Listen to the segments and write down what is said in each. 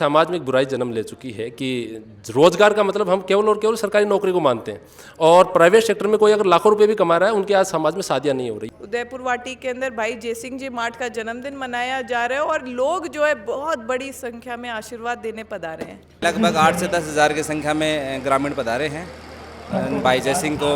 समाज में एक बुराई जन्म ले चुकी है कि रोजगार का मतलब हम केवल और केवल सरकारी नौकरी को मानते हैं और प्राइवेट सेक्टर में कोई अगर लाखों रुपए भी कमा रहा है उनके आज समाज में शादियां नहीं हो रही। उदयपुर वाटी के अंदर भाई जयसिंह जी माठ का जन्मदिन मनाया जा रहा है और लोग जो है बहुत बड़ी संख्या में आशीर्वाद देने पधारे हैं। लगभग 8 से 10 हज़ार की संख्या में ग्रामीण पधारे हैं भाई जयसिंह को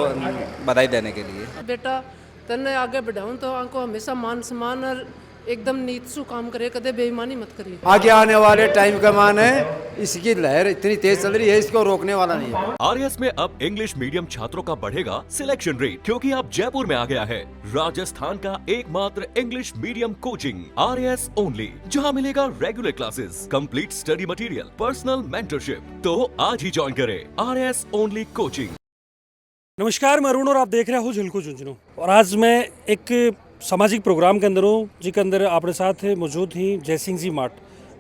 बधाई देने के लिए। बेटा तन्ने आगे बढ़ाऊं तो आपको हमेशा मान सम्मान और एकदम नीत सु काम करे, कदे बेईमानी मत करिए। आगे आने वाले टाइम का मान है इसकी लहर इतनी तेज चल रही है, इसको रोकने वाला नहीं है। आरएस में अब इंग्लिश मीडियम छात्रों का बढ़ेगा सिलेक्शन रेट, क्योंकि अब जयपुर में आ गया है राजस्थान का एकमात्र English medium coaching RS only, जहां मिलेगा regular classes, complete study material, personal mentorship. तो आज ही ज्वाइन करें आरएस ओनली कोचिंग। नमस्कार, मैं अरुण और आप देख रहे हो झलको झुंझुनू। और आज मैं एक सामाजिक प्रोग्राम के अंदर हूँ जिसके अंदर अपने साथ मौजूद ही जयसिंह जी माठ,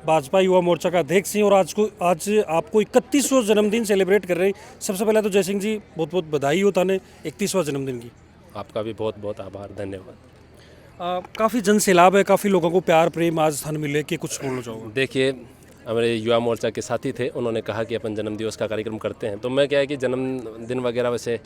भाजपा युवा मोर्चा का अध्यक्ष हैं और आज आपको 31वां जन्मदिन सेलिब्रेट कर रहे हैं। सबसे पहले तो जयसिंह जी बहुत बहुत बधाई हो थाने 31वां जन्मदिन की। आपका भी बहुत बहुत आभार, धन्यवाद। काफ़ी जन सैलाब है, काफ़ी लोगों को प्यार प्रेम आज स्थान मिले कि कुछ बोलना चाहोगे? देखिए, हमारे युवा मोर्चा के साथी थे, उन्होंने कहा कि अपन जन्मदिवस का कार्यक्रम करते हैं, तो मैं क्या है कि जन्मदिन वगैरह वैसे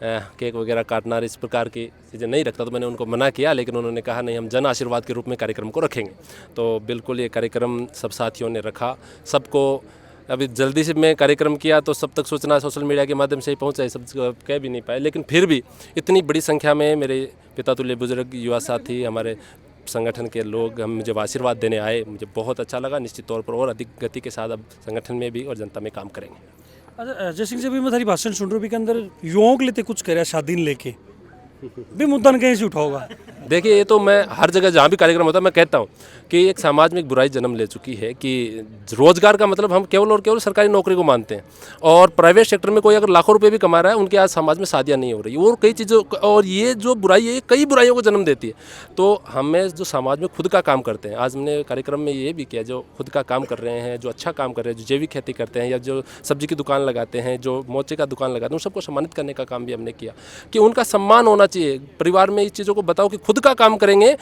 केक वगैरह काटना इस प्रकार की चीज़ें नहीं रखता, तो मैंने उनको मना किया, लेकिन उन्होंने कहा नहीं, हम जन आशीर्वाद के रूप में कार्यक्रम को रखेंगे। तो बिल्कुल ये कार्यक्रम सब साथियों ने रखा। सबको अभी जल्दी से मैं कार्यक्रम किया तो सब तक सूचना सोशल मीडिया के माध्यम से ही पहुँचा, सब कह भी नहीं पाए, लेकिन फिर भी इतनी बड़ी संख्या में मेरे पिता तुल्य बुजुर्ग युवा साथी, हमारे संगठन के लोग हम मुझे आशीर्वाद देने आए, मुझे बहुत अच्छा लगा। निश्चित तौर पर और अधिक गति के साथ अब संगठन में भी और जनता में काम करेंगे। अच्छा जयसिंह जी, अभी मैं थारी भाषण सुन रहा हूँ, के अंदर युवाओं के लिए कुछ कह रहा शादी लेके भी मुद्दा कहीं से उठाओगा? देखिए, ये तो मैं हर जगह जहाँ भी कार्यक्रम होता है मैं कहता हूँ कि एक समाज में एक बुराई जन्म ले चुकी है कि रोजगार का मतलब हम केवल और केवल सरकारी नौकरी को मानते हैं और प्राइवेट सेक्टर में कोई अगर लाखों रुपए भी कमा रहा है उनके आज समाज में शादियां नहीं हो रही और कई चीज़ों, और ये जो बुराई है कई बुराइयों को जन्म देती है। तो हमें जो समाज में खुद का काम करते हैं, आज हमने कार्यक्रम में ये भी किया, जो खुद का काम कर रहे हैं, जो अच्छा काम कर रहे हैं, जो जैविक खेती करते हैं या जो सब्जी की दुकान लगाते हैं, जो मोचे का दुकान लगाते हैं, उन सबको सम्मानित करने का काम भी हमने किया कि उनका सम्मान होना चाहिए। परिवार में इस चीज़ों को बताओ कि खुद का काम करेंगे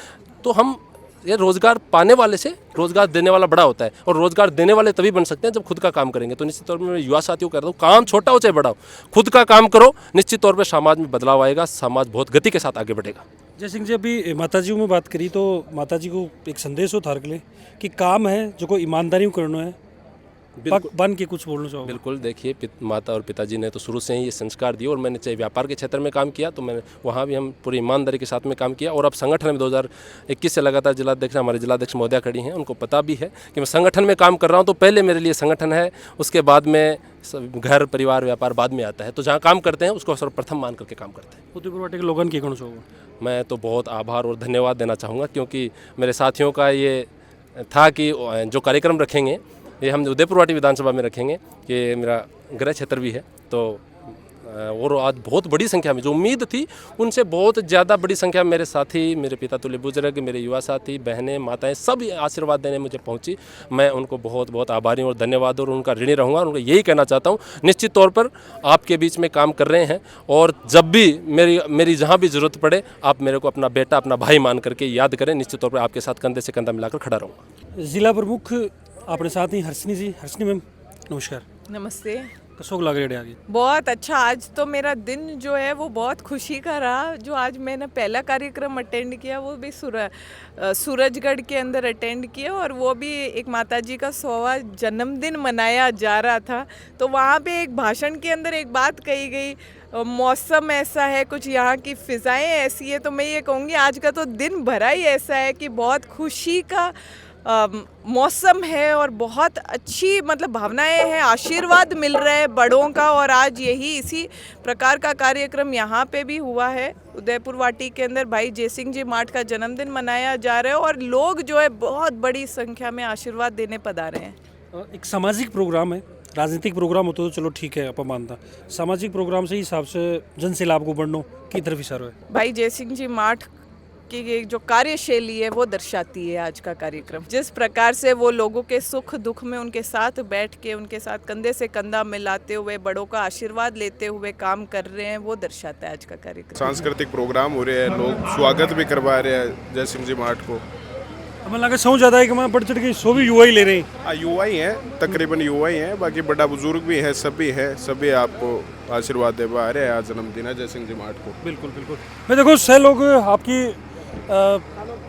तो हम ये रोजगार पाने वाले से रोजगार देने वाला बड़ा होता है और रोजगार देने वाले तभी बन सकते हैं जब खुद का काम करेंगे। तो निश्चित तौर पर मैं युवा साथियों को कहता हूँ, काम छोटा हो चाहे बड़ा हो, खुद का काम करो, निश्चित तौर पर समाज में बदलाव आएगा, समाज बहुत गति के साथ आगे बढ़ेगा। जयसिंह जी, अभी माताजी में बात करी तो माताजी को एक संदेश हो थार के लिए कि काम है जो को ईमानदारी करना है, बन के कुछ बोलना चाहोगे? बिल्कुल, देखिए, माता और पिताजी ने तो शुरू से ही ये संस्कार दिए और मैंने चाहे व्यापार के क्षेत्र में काम किया तो मैंने वहाँ भी हम पूरी ईमानदारी के साथ में काम किया और अब संगठन में 2021 से लगातार जिलाध्यक्ष, हमारे जिलाध्यक्ष महोदया खड़ी हैं, उनको पता भी है कि मैं संगठन में काम कर रहा हूँ। तो पहले मेरे लिए संगठन है, उसके बाद में घर परिवार व्यापार बाद में आता है। तो जहाँ काम करते हैं उसको सर्वप्रथम मान करके काम करते हैं। उदयपुर वाटी के लोगों की कहना चाहोगे? मैं तो बहुत आभार और धन्यवाद देना चाहूँगा, क्योंकि मेरे साथियों का ये था कि जो कार्यक्रम रखेंगे ये हम उदयपुर वाटी विधानसभा में रखेंगे, कि मेरा गृह क्षेत्र भी है। तो और आज बहुत बड़ी संख्या में, जो उम्मीद थी उनसे बहुत ज़्यादा बड़ी संख्या में मेरे साथी, मेरे पिता तुल्य बुजुर्ग, मेरे युवा साथी, बहनें, माताएं सब आशीर्वाद देने मुझे पहुंची। मैं उनको बहुत बहुत आभारी और धन्यवाद और उनका ऋणी रहूँगा और उनको यही कहना चाहता हूँ, निश्चित तौर पर आपके बीच में काम कर रहे हैं और जब भी मेरी जहाँ भी ज़रूरत पड़े आप मेरे को अपना बेटा, अपना भाई मान करके याद करें। निश्चित तौर पर आपके साथ कंधे से कंधा मिलाकर खड़ा रहूँगा। जिला प्रमुख अपने साथ ही हर्षनी जी। हर्षनी मैम नमस्कार। नमस्ते। कसोग लग रहे आगे? बहुत अच्छा, आज तो मेरा दिन जो है वो बहुत खुशी का रहा। जो आज मैंने पहला कार्यक्रम अटेंड किया वो भी सूरजगढ़ के अंदर अटेंड किया और वो भी एक माताजी का 100वां जन्मदिन मनाया जा रहा था। तो वहाँ पे एक भाषण के अंदर एक बात कही गई, मौसम ऐसा है, कुछ यहाँ की फ़िज़ाएँ ऐसी है। तो मैं ये कहूँगी आज का तो दिन भरा ही ऐसा है कि बहुत खुशी का मौसम है और बहुत अच्छी मतलब भावनाएं हैं, आशीर्वाद मिल रहा है बड़ों का। और आज यही इसी प्रकार का कार्यक्रम यहाँ पे भी हुआ है उदयपुर वाटी के अंदर। भाई जयसिंह जी माठ का जन्मदिन मनाया जा रहा है और लोग जो है बहुत बड़ी संख्या में आशीर्वाद देने पधारे हैं। एक सामाजिक प्रोग्राम है, राजनीतिक प्रोग्राम होता तो चलो ठीक है, आप मानता, सामाजिक प्रोग्राम से हिसाब से जन से लाभ को बढ़ना की तरफ इशारा है। भाई जयसिंह जी माठ की जो कार्यशैली है वो दर्शाती है आज का कार्यक्रम। जिस प्रकार से वो लोगों के सुख दुख में उनके साथ बैठ के, उनके साथ कंधे से कंधा मिलाते हुए, बड़ों का आशीर्वाद लेते हुए काम कर रहे हैं, वो दर्शाता है आज का कार्यक्रम। सांस्कृतिक प्रोग्राम हो रहे हैं, लोग स्वागत भी करवा रहे हैं जयसिंह जी माठ को। हमें लगा सौ ज़्यादा है कि मैं बढ़ चढ़ के सो भी युवा ही ले रहे हैं। युवा ही हैं, तकरीबन युवा ही हैं, बाकी बड़ा बुजुर्ग भी है, सभी आपको आशीर्वाद दे पा रहे हैं। आज जन्मदिन है जय सिंह जी माट को। बिल्कुल बिल्कुल। मैं देखो सह लोग आपकी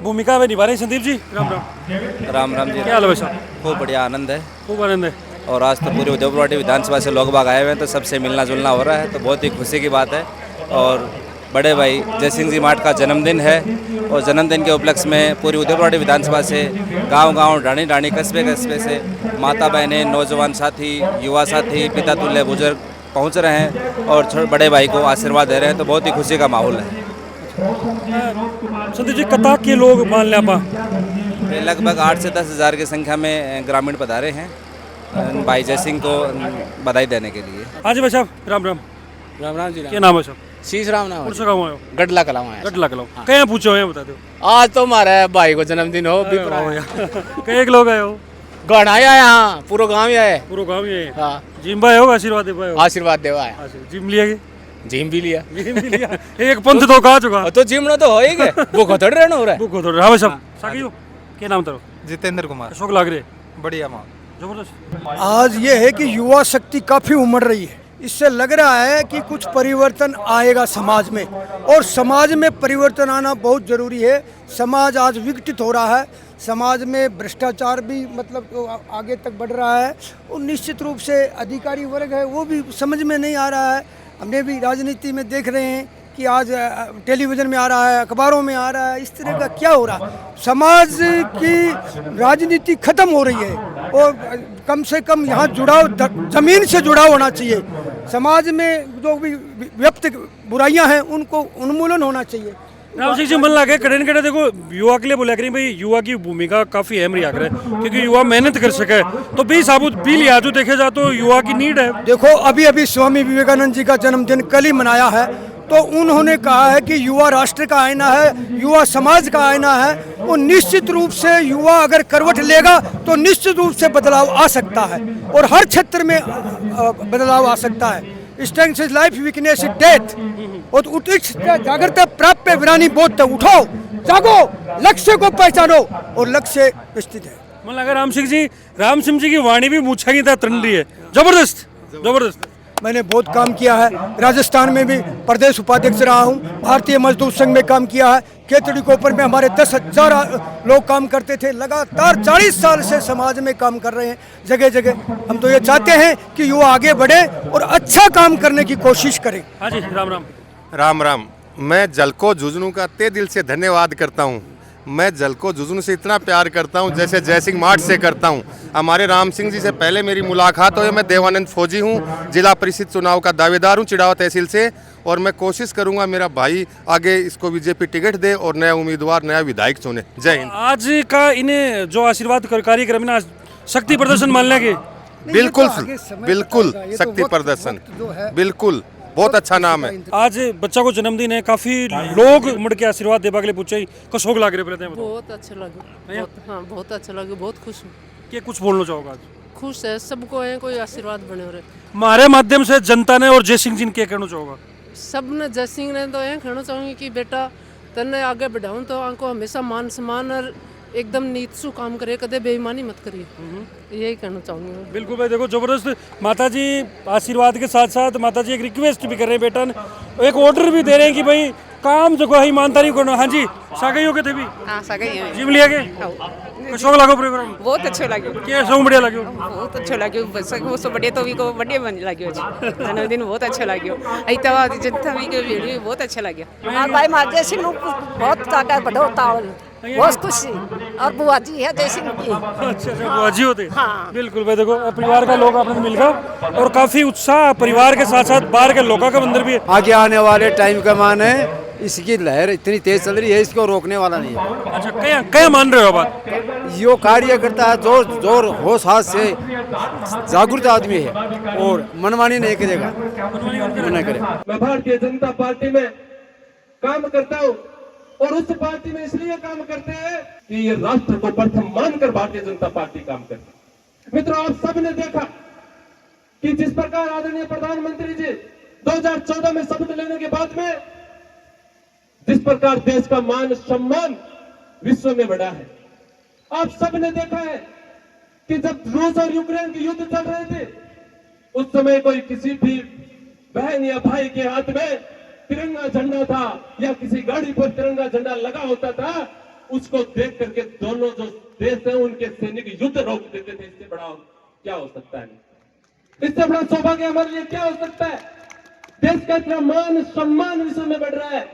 भूमिका में निभा रहे हैं। संदीप जी राम राम। राम राम जी। क्या हाल है भाई साहब? खूब बढ़िया आनंद है। खूब आनंद है। और आज तो पूरी उदयपुर विधानसभा से लोग बाग आए हुए हैं, तो सबसे मिलना जुलना हो रहा है, तो बहुत ही खुशी की बात है। और बड़े भाई जय सिंह जी माट का जन्मदिन है और जन्मदिन के उपलक्ष्य में पूरी उदयपुर विधानसभा से गांव-गांव, ढाणी-ढाणी, कस्बे-कस्बे से माता बहनें, नौजवान साथी, युवा साथी, पिता तुल्य बुजुर्ग पहुंच रहे हैं और बड़े भाई को आशीर्वाद दे रहे हैं, तो बहुत ही खुशी का माहौल है। संदीप जी कता के लोग मान लें आप? लगभग 8 से 10 हज़ार की संख्या में ग्रामीण पधारे हैं भाई जय सिंह को बधाई देने के लिए। हाँ जी भाई साहब राम राम। राम राम जी। क्या नाम है साहब? शीश राम नाम कौन सा गाँव है? गडला कलाम है। गडला कलाम। क्या पूछे हो बता दो। आज तो हमारे भाई को जन्मदिन हो भी कई लोग आए हो? गण आया यहाँ, पूरा गांव ही आया। पूरा गाँव ही है। हाँ। जिम भाई हो आशीर्वाद दे पाए? आशीर्वाद देवा है। जिम लिया के? जिम भी लिया। जिम भी लिया। एक पंथ तो कहा चुका। तो जिम ना तो हो ही गए, वो खतड़ रहना हो रहा है। वो खतड़। हाँ भाई साहब साकी हो? क्या नाम तेरा? जितेंद्र कुमार। अशोक लाग रहे? बढ़िया माँ। जबरदस्त। आज ये है कि युवा शक्ति काफ़ी उमड़ रही है। इससे लग रहा है कि कुछ परिवर्तन आएगा समाज में, और समाज में परिवर्तन आना बहुत ज़रूरी है। समाज आज विघटित हो रहा है, समाज में भ्रष्टाचार भी मतलब आगे तक बढ़ रहा है, और निश्चित रूप से अधिकारी वर्ग है वो भी समझ में नहीं आ रहा है। हमने भी राजनीति में देख रहे हैं कि आज टेलीविज़न में आ रहा है, अखबारों में आ रहा है, इस तरह का क्या हो रहा है। समाज की राजनीति खत्म हो रही है, और कम से कम यहाँ जुड़ाव ज़मीन से जुड़ाव होना चाहिए। समाज में जो भी व्यक्त बुराइयां हैं उनको उन्मूलन होना चाहिए। राम सिंह जी मन लगे कड़े कड़े देखो युवा के लिए बोला करें भाई, युवा की भूमिका काफ़ी अहम रहा करे, क्योंकि युवा मेहनत कर सके। तो भी साबुत भी लिया जो देखे जा तो युवा की नीड है। देखो अभी अभी स्वामी विवेकानंद जी का जन्मदिन कल ही मनाया है, तो उन्होंने कहा है कि युवा राष्ट्र का आईना है, युवा समाज का आईना है। वो निश्चित रूप से युवा अगर करवट लेगा तो निश्चित रूप से बदलाव आ सकता है, और हर क्षेत्र में बदलाव आ सकता है। Strength is life, weakness is death. और जागृता प्राप्त विरानी बोध, उठो जागो, लक्ष्य को पहचानो, और लक्ष्य निश्चित है। मन लगा राम सिंह जी की वाणी भी मूछा की तरह तंडी है। जबरदस्त जबरदस्त। मैंने बहुत काम किया है, राजस्थान में भी प्रदेश उपाध्यक्ष रहा हूँ, भारतीय मजदूर संघ में काम किया है, केतड़ी कोपर में हमारे 10,000 लोग काम करते थे। लगातार 40 साल से समाज में काम कर रहे हैं जगह जगह। हम तो ये चाहते हैं कि युवा आगे बढ़े और अच्छा काम करने की कोशिश करें। हाँ जी राम राम। राम राम। मैं जलको झुंझुनू का तहे दिल से धन्यवाद करता हूँ। मैं जलको झुंझुनू से इतना प्यार करता हूँ जैसे जय सिंह माट से करता हूँ। हमारे राम सिंह जी से पहले मेरी मुलाकात हुई। मैं देवानंद फौजी हूँ, जिला परिषद चुनाव का दावेदार हूँ चिड़ावा तहसील से, और मैं कोशिश करूँगा मेरा भाई आगे इसको बीजेपी टिकट दे और नया उम्मीदवार, नया विधायक चुने। जय हिंद। आज का इन्हें जो आशीर्वाद कार्यक्रम ना शक्ति प्रदर्शन मान लेंगे? बिल्कुल बिल्कुल शक्ति प्रदर्शन, बिल्कुल बहुत अच्छा नाम है। आज बच्चा को जन्मदिन है, काफी लोग उमड़ के आशीर्वाद देने के लिए पूछे कसोग लाग रहे पहले। बहुत अच्छा लगे। हाँ बहुत अच्छा लगे, बहुत खुश हूँ। क्या कुछ बोलना चाहोगे आज? खुश है सबको है, कोई आशीर्वाद बने हो रहे। हमारे माध्यम से जनता ने और जय सिंह जी ने क्या कहना चाहोगा? सब ने जय सिंह ने तो यह कहना चाहूँगी कि बेटा तन्ने आगे बढ़ाऊँ तो आपको हमेशा मान सम्मान और एकदम नीत सु काम करे, कदे बेईमानी मत करिए, यही कहना चाहूँगी। बिल्कुल भाई देखो जबरदस्त। माता जी आशीर्वाद के साथ साथ माता जी एक रिक्वेस्ट भी कर रहे हैं, बेटा एक ऑर्डर भी दे रहे हैं कि भाई काम जो है ईमानदारी करना। हाँ जी सागई हो गए थे भी? हाँ सागई है। जिम लिया के कैसा लागो प्रोग्राम? बहुत अच्छो लाग्यो। क्या सब बढ़िया लाग्यो? बहुत अच्छो लाग्यो, बस वो सब बढ़िया तो भी को बढ़िया बन लाग्यो जी। जन्मदिन बहुत अच्छा लाग्यो। ऐतवा जनता भी के वीडियो बहुत अच्छा लाग्यो। हां भाई मां जय सिंह बहुत ताकत बढ़ोता बहुत खुशी, और बुआ जी है जय सिंह की। अच्छा बुआ जी होते? हाँ। बिल्कुल भाई देखो परिवार का लोग आपने मिलकर और काफी उत्साह परिवार के साथ साथ बाहर के लोगों का अंदर भी है। आगे आने वाले टाइम का मान है इसकी लहर इतनी तेज चल रही है, इसको रोकने वाला नहीं है। अच्छा क्या मान रहे हो बात? यो कार्य करता है जोर होश हाथ से, जागरूक आदमी है और मनमानी नहीं करेगा, नहीं करेगा। मैं भारतीय जनता पार्टी में काम करता हूँ, और उस पार्टी में इसलिए काम करते हैं कि ये राष्ट्र को प्रथम मानकर भारतीय जनता पार्टी काम करती है। मित्रों आप सब ने देखा कि जिस प्रकार आदरणीय प्रधानमंत्री जी 2014 में शपथ लेने के बाद में जिस प्रकार देश का मान सम्मान विश्व में बढ़ा है, आप सबने देखा है कि जब रूस और यूक्रेन के युद्ध चल रहे थे, उस समय कोई किसी भी बहन या भाई के हाथ में तिरंगा झंडा था या किसी गाड़ी पर तिरंगा झंडा लगा होता था, उसको देख करके दोनों जो देश हैं उनके सैनिक युद्ध रोक देते थे। इससे बड़ा क्या हो सकता है? इससे बड़ा सौभाग्य हमारे लिए क्या हो सकता है? देश का इतना मान सम्मान विश्व में बढ़ रहा है।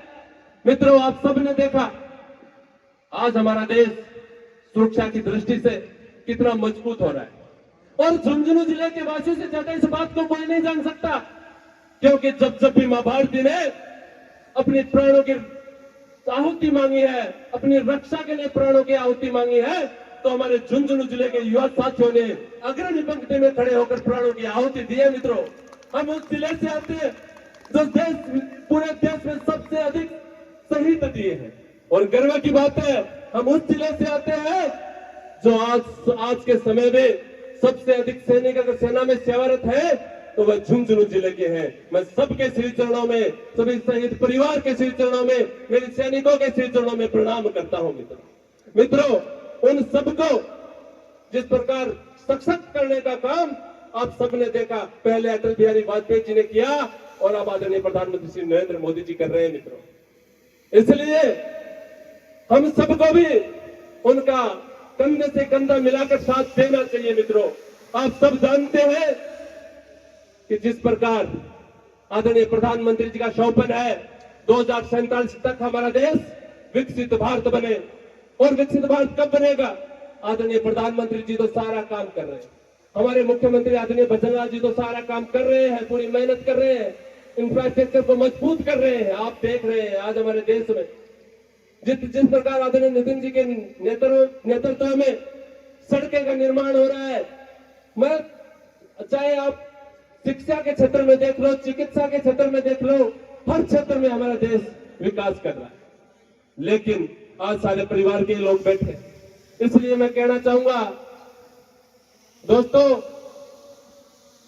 मित्रों, आप सबने देखा आज हमारा देश सुरक्षा की दृष्टि से कितना मजबूत हो रहा है, और झुंझुनू जिले के वासियों से ज्यादा इस बात को कोई नहीं जान सकता, क्योंकि जब भी मां भारती ने अपने प्राणों की आहुति मांगी है, अपनी रक्षा के लिए प्राणों की आहुति मांगी है, तो हमारे झुंझुनू जिले के युवा साथियों ने अग्रणी पंक्ति में खड़े होकर प्राणों की आहुति दी है। मित्रों, हम उस जिले से आते हैं जो देश पूरे देश में सबसे अधिक शहीद दिए हैं, और गर्व की बात है हम उस जिले से आते हैं जो आज के समय में सबसे अधिक सैनिक अगर सेना में सेवारत है तो वह झुंझुनू जिले के हैं। मैं सबके श्री चरणों में, सभी शहीद परिवार के श्री चरणों में, मेरे सैनिकों के श्री चरणों में प्रणाम करता हूं। मित्रों, उन सबको जिस प्रकार सशक्त करने का काम आप सबने देखा, पहले अटल बिहारी वाजपेयी जी ने किया और अब आदरणीय प्रधानमंत्री श्री नरेंद्र मोदी जी कर रहे हैं। मित्रों, इसलिए हम सबको भी उनका कंधे से कंधा मिलाकर साथ देना चाहिए। मित्रों, आप सब जानते हैं कि जिस प्रकार आदरणीय प्रधानमंत्री जी का शौपन है 2047 तक हमारा देश विकसित भारत बने, और विकसित भारत कब बनेगा? आदरणीय प्रधानमंत्री जी तो सारा काम कर रहे हैं, हमारे मुख्यमंत्री आदरणीय भजनलाल जी तो सारा काम कर रहे हैं, पूरी मेहनत कर रहे हैं, इंफ्रास्ट्रक्चर को मजबूत कर रहे हैं। आप देख रहे हैं आज हमारे देश में जिस प्रकार आदरणीय नितिन जी के नेतृत्व में सड़कें का निर्माण हो रहा है, मैं चाहे आप शिक्षा के क्षेत्र में देख लो, चिकित्सा के क्षेत्र में देख लो, हर क्षेत्र में हमारा देश विकास कर रहा है। लेकिन आज सारे परिवार के लोग बैठे, इसलिए मैं कहना चाहूंगा दोस्तों,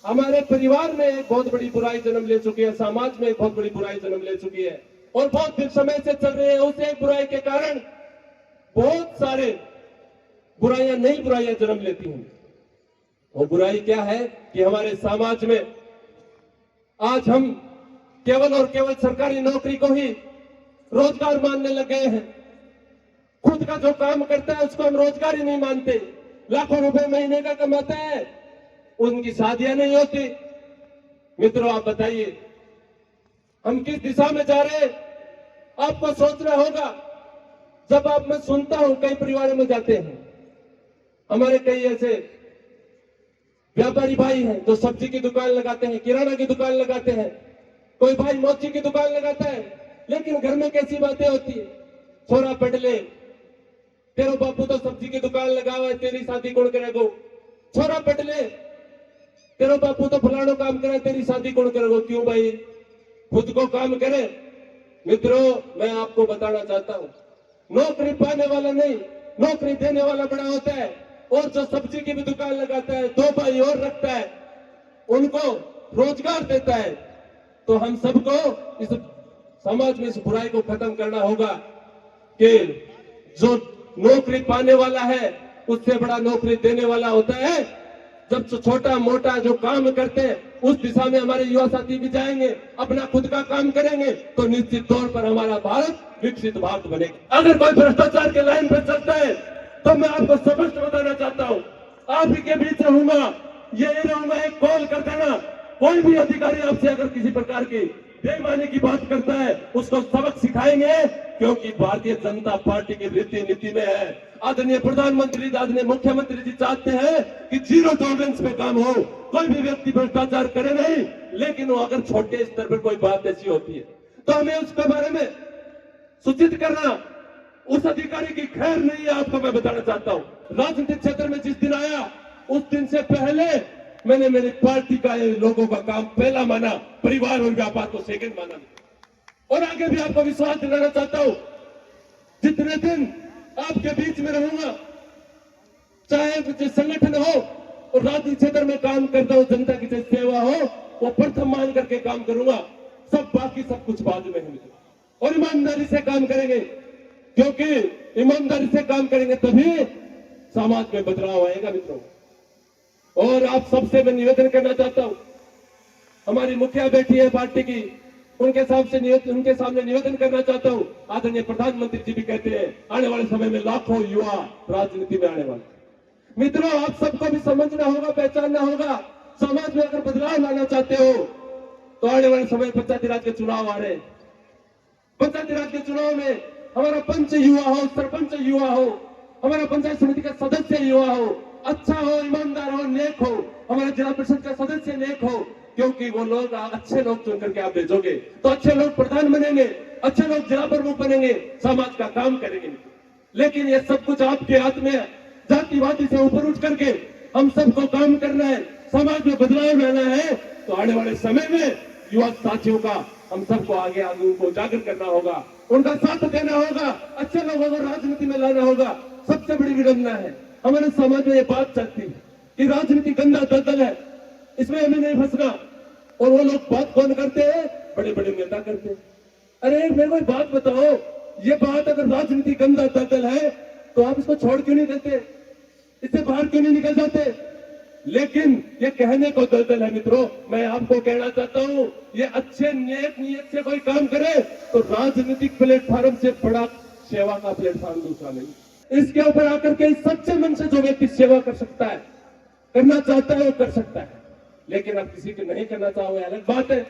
हमारे परिवार में एक बहुत बड़ी बुराई जन्म ले चुकी है, समाज में एक बहुत बड़ी बुराई जन्म ले चुकी है, और बहुत दिन समय से चल रही है। उस एक बुराई के कारण बहुत सारे बुराइयां, नई बुराइयां जन्म लेती हैं। वो बुराई क्या है कि हमारे समाज में आज हम केवल और केवल सरकारी नौकरी को ही रोजगार मानने लग गए हैं। खुद का जो काम करता है उसको हम रोजगार ही नहीं मानते। लाखों रुपए महीने का कमाता है, उनकी शादियां नहीं होती। मित्रों, आप बताइए हम किस दिशा में जा रहे हैं? आपको सोचना होगा। जब आप, मैं सुनता हूं कई परिवारों में जाते हैं, हमारे कई ऐसे व्यापारी भाई हैं जो सब्जी की दुकान लगाते हैं, किराना की दुकान लगाते हैं, कोई भाई मोची की दुकान लगाता है, लेकिन घर में कैसी बातें होती है? छोरा पढ़ ले, तेरो बापू तो सब्जी की दुकान लगावा है, तेरी शादी कौन करेगो? छोरा पढ़ ले, तेरो बापू तो फलानो काम करे, तेरी शादी कौन करेगो? क्यों भाई? खुद को काम करे। मित्रों, मैं आपको बताना चाहता हूं, नौकरी पाने वाला नहीं, नौकरी देने वाला बड़ा होता है। और जो सब्जी की भी दुकान लगाता है, 2 भाई और रखता है, उनको रोजगार देता है। तो हम सबको इस समाज में इस बुराई को खत्म करना होगा कि जो नौकरी पाने वाला है उससे बड़ा नौकरी देने वाला होता है। जब छोटा मोटा जो काम करते हैं उस दिशा में हमारे युवा साथी भी जाएंगे, अपना खुद का काम करेंगे, तो निश्चित तौर पर हमारा भारत विकसित भारत बनेगा। अगर कोई भ्रष्टाचार के लाइन पर चलता है तो मैं आपको स्पष्ट बताना चाहता हूं, आप ही के बीच रहूंगा, ये रहूंगा, एक कॉल कर देना। कोई भी अधिकारी आपसे अगर किसी प्रकार की बेईमानी की बात करता है उसको सबक सिखाएंगे, क्योंकि भारतीय जनता पार्टी की रीति नीति में है। आदरणीय प्रधानमंत्री, आदरणीय मुख्यमंत्री जी चाहते हैं कि 0 टॉलरेंस पे काम हो, कोई भी व्यक्ति भ्रष्टाचार करे नहीं। लेकिन वो अगर छोटे स्तर पर कोई बात ऐसी होती है तो हमें उसके बारे में सूचित करना उस अधिकारी की खैर नहीं है। आपको मैं बताना चाहता हूं, राजनीतिक क्षेत्र में जिस दिन आया उस दिन से पहले मैंने मेरी पार्टी का लोगों का काम पहला माना, परिवार और व्यापार को सेकंड माना, और आगे भी आपको विश्वास दिलाना चाहता हूं, जितने दिन आपके बीच में रहूंगा, चाहे जिस संगठन हो और राजनीतिक क्षेत्र में काम करता हूं, जनता की सेवा हो, वो प्रथम मान करके काम करूंगा। सब बाकी सब कुछ बाद में है। और ईमानदारी से काम करेंगे, क्योंकि ईमानदारी से काम करेंगे तभी समाज में बदलाव आएगा मित्रों। और आप सबसे मैं निवेदन करना चाहता हूं, हमारी मुखिया बैठी है पार्टी की, उनके सामने निवेदन करना चाहता हूं। आदरणीय प्रधानमंत्री जी भी कहते हैं आने वाले समय में लाखों युवा राजनीति में आने वाले। मित्रों, आप सबको भी समझना होगा, पहचानना होगा। समाज में अगर बदलाव लाना चाहते हो तो आने वाले समय पंचायती राज के चुनाव आ रहे हैं। पंचायती राज के चुनाव में हमारा पंच युवा हो, सरपंच युवा हो, हमारा पंचायत समिति का सदस्य युवा हो, अच्छा हो, ईमानदार हो, नेक हो, हमारा जिला परिषद का सदस्य नेक हो, क्योंकि वो लोग अच्छे लोग चुन करके आप भेजोगे तो अच्छे लोग प्रधान बनेंगे, अच्छे लोग जिला प्रमुख बनेंगे, समाज का काम करेंगे। लेकिन ये सब कुछ आपके हाथ में है। जातिवादी से ऊपर उठ करके हम सबको काम करना है, समाज में बदलाव लाना है। तो आने वाले समय में युवा साथियों का हम सबको आगे उनको उजागर करना होगा, उनका साथ देना होगा, अच्छे लोगों को राजनीति में लाना होगा। सबसे बड़ी विडंबना है हमारे समाज में ये बात चलती है कि राजनीति गंदा दलदल है, इसमें हमें नहीं फंसना। और वो लोग बात कौन करते हैं? बड़े बड़े नेता करते हैं। अरे मेरे को बात बताओ, ये बात अगर राजनीति गंदा दलदल है तो आप इसको छोड़ क्यों नहीं देते, इससे बाहर क्यों नहीं निकल जाते? लेकिन ये कहने को दलदल है मित्रों। मैं आपको कहना चाहता हूं, ये अच्छे नेक नियत से कोई काम करे तो राजनीतिक प्लेटफॉर्म से बड़ा सेवा का प्लेटफॉर्म दूसरा नहीं। इसके ऊपर आकर के सच्चे मन से जो व्यक्ति सेवा कर सकता है, करना चाहता है, वो कर सकता है। लेकिन अब किसी को नहीं करना चाहो अलग बात है।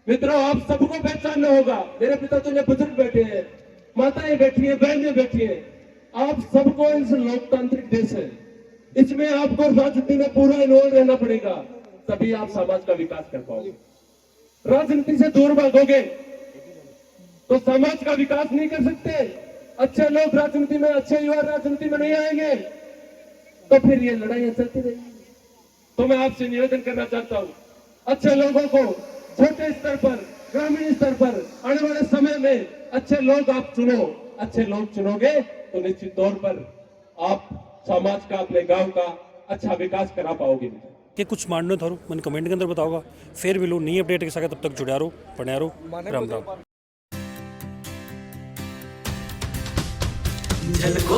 मित्रों, आप सबको पहचानना होगा। मेरे पिता तो ये बुजुर्ग बैठे हैं, माताएं बैठी हैं, बहनें बैठी हैं। आप सबको इस लोकतांत्रिक देश है, इसमें आपको राजनीति में पूरा इन्वॉल्व रहना पड़ेगा, तभी आप समाज का विकास कर पाओगे। राजनीति से दूर भागोगे तो समाज का विकास नहीं कर सकते। अच्छे लोग राजनीति में, अच्छे युवा राजनीति में नहीं आएंगे तो फिर ये लड़ाइयां चलती रहेंगी। तो मैं आपसे निवेदन करना चाहता हूं, अच्छे लोगों को छोटे स्तर पर, ग्रामीण स्तर पर आने वाले समय में अच्छे लोग आप चुनो। अच्छे लोग चुनोगे तो निश्चित तौर पर आप समाज का, अपने गांव का अच्छा विकास करा पाओगे। कि कुछ मानना थारो मैंने कमेंट के अंदर बताओगा। फिर मिलो नई अपडेट के साथ, तब तक जुड़ा रहो, बने रहो। राम राम। झलको